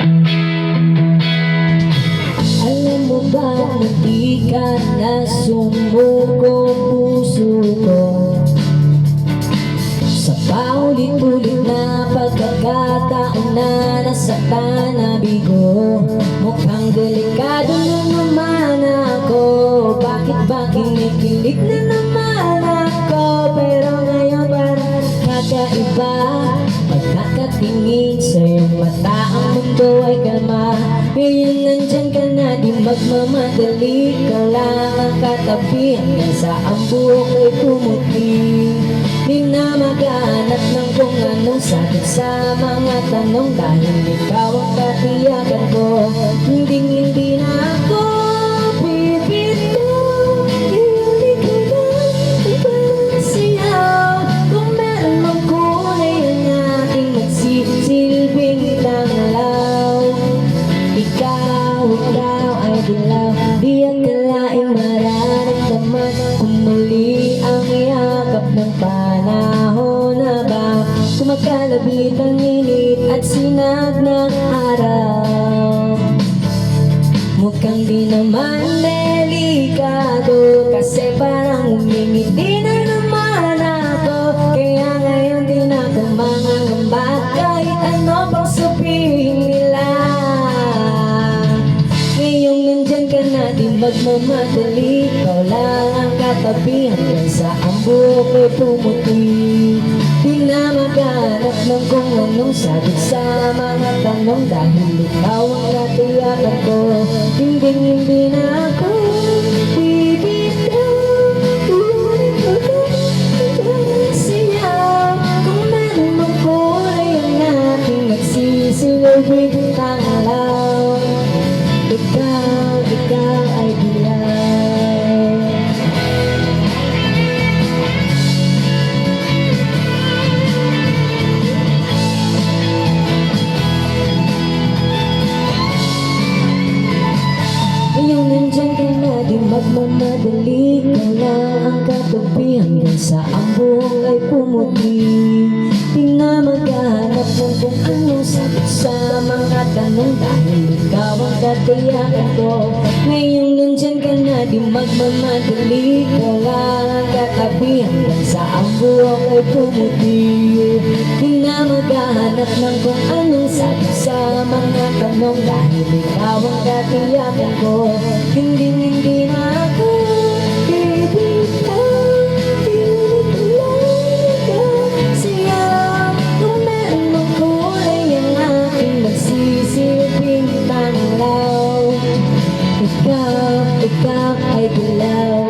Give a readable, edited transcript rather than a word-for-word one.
Alam mo ba hindi ka na sumuko puso ko sa paulit-ulit na pagkakataon na nasaktan na bigo? Mukhang delikado na naman ako, bakit ba kinikilig na naman ako? Pero ngayon parang kakaiba, pagkakatingin sa iyong mata ang mundo ay kalma. Ngayon nandyan ka na, di magmamadali, ka lang ang katabi hanggang sa ang buhok ay pumuti. Di na maghanap ng kung anong sagot sa mga tanong, dahil ikaw ang katiyakan ko. Hindi na ako bibito, hindi ko na ipagsiyaw. Kung meron mang kulay ang aking magsisilbing tanglaw, ikaw ay dilaw. Di akalaing mararamdaman kung muli ang yakap ng panahon na ba kumakalabit ang init at sinag ng araw. Mukhang di naman delikado, kasi parang umingiti na naman ako. Kaya ngayon di na ako mangangamba, kahit ano pang sabihin nila. Ngayong nandyan ka na, di magmamadali, ikaw lang ang katabi hanggang sa ang buhok ay pumuti. Di na maghanap ng kung anong sagot sa mga tanong, dahil ikaw ang katiyakan ko. Hindi na ako bibitaw, tuloy ko na siya. Kung meron mang kulay ang aking magsisilbing tanglaw, ikaw ay dilaw. Ngayong nandyan ka na, di magmamadali, ka lang ang katabi hanggang sa ang buhok ay pumuti. Di na maghanap ng kung anong sagot sa mga tanong, dahil ikaw ang katiyakan ko. Ngayong nandyan ka na, di magmamadali, ka lang ang katabi hanggang sa ang buhok ay pumuti. Di na maghanap ng kung anong sagot sa mga tanong, dahil ikaw ang katiyakan ko. Hindi na ako bibitaw, pilit lang siya. Kung meron mang kulay ang aking magsisilbing tanglaw, ikaw ay dilaw.